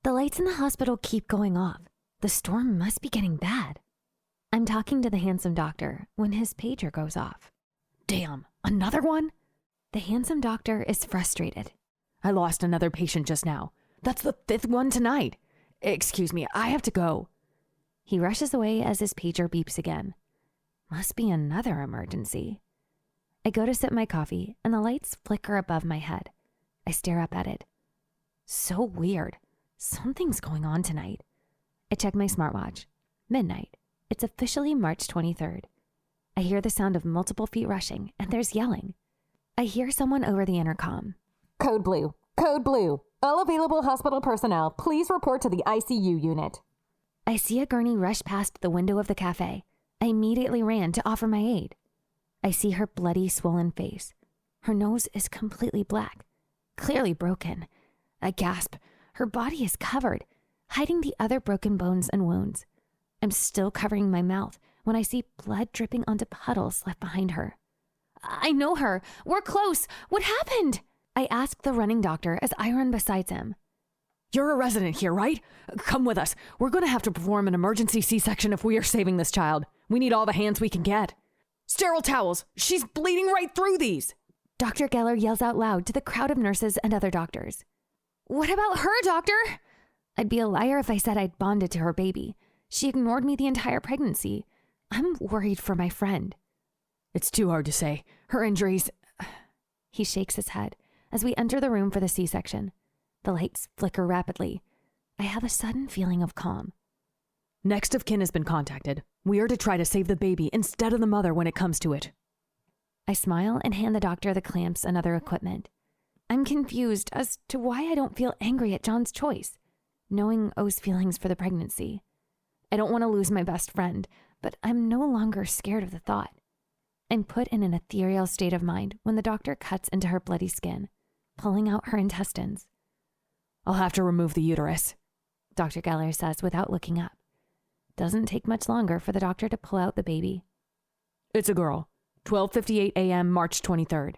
The lights in the hospital keep going off. The storm must be getting bad. I'm talking to the handsome doctor when his pager goes off. Damn, another one? The handsome doctor is frustrated. I lost another patient just now. That's the 5th one tonight. Excuse me, I have to go. He rushes away as his pager beeps again. Must be another emergency. I go to sip my coffee and the lights flicker above my head. I stare up at it. So weird. Something's going on tonight. I check my smartwatch. Midnight. It's officially March 23rd. I hear the sound of multiple feet rushing and there's yelling. I hear someone over the intercom. Code blue. Code blue. All available hospital personnel, please report to the ICU unit. I see a gurney rush past the window of the cafe. I immediately ran to offer my aid. I see her bloody, swollen face. Her nose is completely black, clearly broken. I gasp. Her body is covered, hiding the other broken bones and wounds. I'm still covering my mouth when I see blood dripping onto puddles left behind her. I know her. We're close. What happened? I ask the running doctor as I run beside him. You're a resident here, right? Come with us. We're going to have to perform an emergency C-section if we are saving this child. We need all the hands we can get. Sterile towels. She's bleeding right through these. Dr. Geller yells out loud to the crowd of nurses and other doctors. What about her, doctor? I'd be a liar if I said I'd bonded to her baby. She ignored me the entire pregnancy. I'm worried for my friend. It's too hard to say. Her injuries... He shakes his head as we enter the room for the C-section. The lights flicker rapidly. I have a sudden feeling of calm. Next of kin has been contacted. We are to try to save the baby instead of the mother when it comes to it. I smile and hand the doctor the clamps and other equipment. I'm confused as to why I don't feel angry at John's choice, knowing O's feelings for the pregnancy. I don't want to lose my best friend, but I'm no longer scared of the thought. I'm put in an ethereal state of mind when the doctor cuts into her bloody skin, pulling out her intestines. I'll have to remove the uterus, Dr. Geller says without looking up. Doesn't take much longer for the doctor to pull out the baby. It's a girl. 12:58 a.m. March 23rd.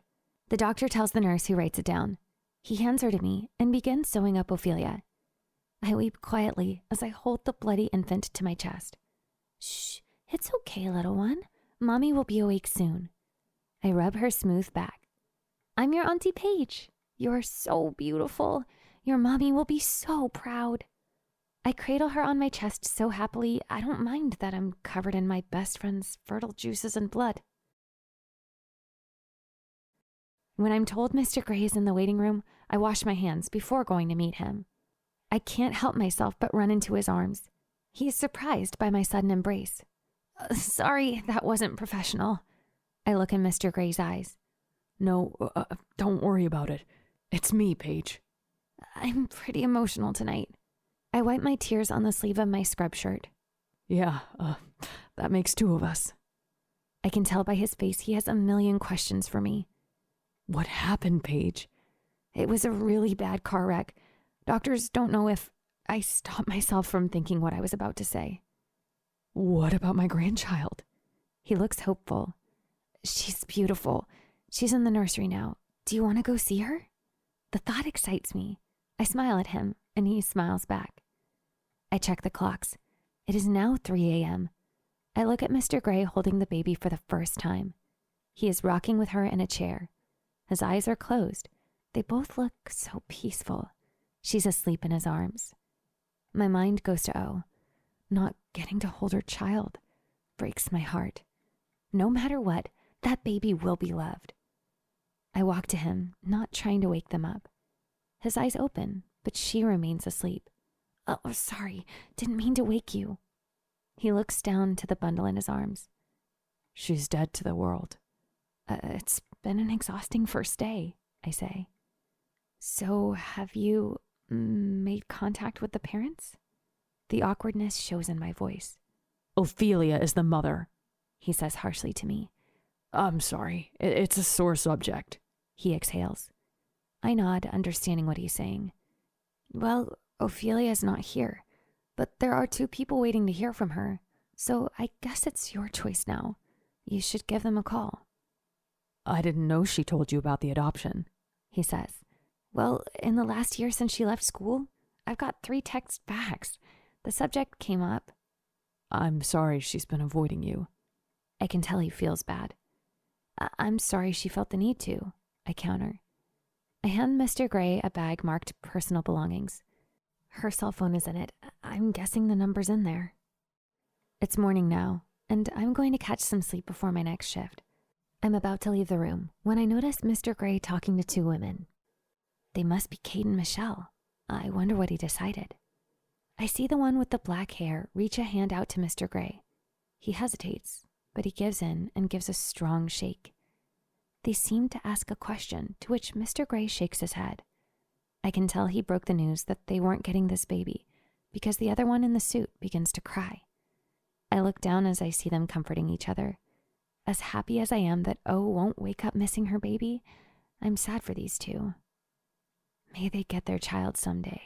The doctor tells the nurse who writes it down. He hands her to me and begins sewing up Ophelia. I weep quietly as I hold the bloody infant to my chest. Shh, it's okay, little one. Mommy will be awake soon. I rub her smooth back. I'm your Auntie Paige. You're so beautiful. Your mommy will be so proud. I cradle her on my chest so happily, I don't mind that I'm covered in my best friend's fertile juices and blood. When I'm told Mr. Gray is in the waiting room, I wash my hands before going to meet him. I can't help myself but run into his arms. He is surprised by my sudden embrace. Sorry, that wasn't professional. I look in Mr. Gray's eyes. No, don't worry about it. It's me, Paige. I'm pretty emotional tonight. I wipe my tears on the sleeve of my scrub shirt. Yeah, that makes 2 of us. I can tell by his face he has a million questions for me. What happened, Paige? It was a really bad car wreck. Doctors don't know if I stopped myself from thinking what I was about to say. What about my grandchild? He looks hopeful. She's beautiful. She's in the nursery now. Do you want to go see her? The thought excites me. I smile at him, and he smiles back. I check the clocks. It is now 3 a.m. I look at Mr. Gray holding the baby for the first time. He is rocking with her in a chair. His eyes are closed. They both look so peaceful. She's asleep in his arms. My mind goes to O. Not getting to hold her child breaks my heart. No matter what, that baby will be loved. I walk to him, not trying to wake them up. His eyes open, but she remains asleep. Oh, sorry, didn't mean to wake you. He looks down to the bundle in his arms. She's dead to the world. It's been an exhausting first day, I say. So have you made contact with the parents? The awkwardness shows in my voice. Ophelia is the mother, he says harshly to me. I'm sorry, it's a sore subject, he exhales. I nod, understanding what he's saying. Well, Ophelia's not here, but there are 2 people waiting to hear from her, so I guess it's your choice now. You should give them a call. I didn't know she told you about the adoption, he says. Well, in the last year since she left school, I've got 3 text backs. The subject came up. I'm sorry she's been avoiding you. I can tell he feels bad. I'm sorry she felt the need to, I counter. I hand Mr. Gray a bag marked personal belongings. Her cell phone is in it. I'm guessing the number's in there. It's morning now, and I'm going to catch some sleep before my next shift. I'm about to leave the room when I notice Mr. Gray talking to 2 women. They must be Kate and Michelle. I wonder what he decided. I see the one with the black hair reach a hand out to Mr. Gray. He hesitates, but he gives in and gives a strong shake. They seem to ask a question, to which Mr. Gray shakes his head. I can tell he broke the news that they weren't getting this baby because the other one in the suit begins to cry. I look down as I see them comforting each other. As happy as I am that O won't wake up missing her baby, I'm sad for these 2. May they get their child someday.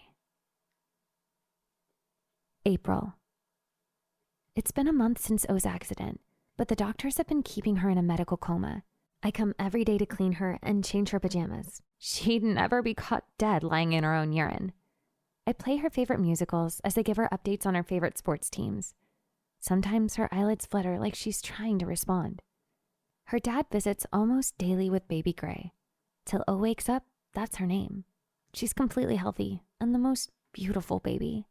April. It's been a month since O's accident, but the doctors have been keeping her in a medical coma. I come every day to clean her and change her pajamas. She'd never be caught dead lying in her own urine. I play her favorite musicals as I give her updates on her favorite sports teams. Sometimes her eyelids flutter like she's trying to respond. Her dad visits almost daily with baby Gray. Till O wakes up, that's her name. She's completely healthy and the most beautiful baby.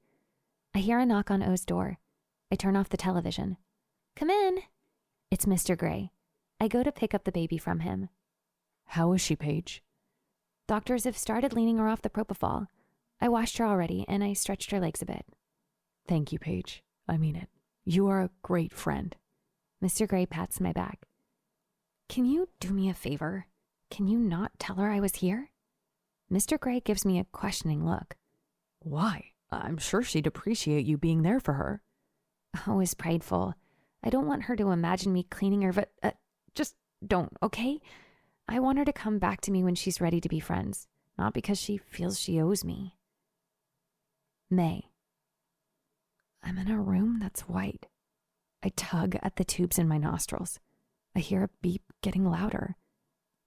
I hear a knock on O's door. I turn off the television. Come in. It's Mr. Gray. I go to pick up the baby from him. How is she, Paige? Doctors have started leaning her off the propofol. I washed her already and I stretched her legs a bit. Thank you, Paige. I mean it. You are a great friend. Mr. Gray pats my back. Can you do me a favor? Can you not tell her I was here? Mr. Gray gives me a questioning look. Why? I'm sure she'd appreciate you being there for her. O is prideful. I don't want her to imagine me cleaning her, but just don't, okay? I want her to come back to me when she's ready to be friends, not because she feels she owes me. May. I'm in a room that's white. I tug at the tubes in my nostrils. I hear a beep getting louder.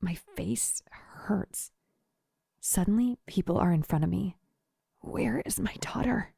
My face hurts. Suddenly, people are in front of me. Where is my daughter?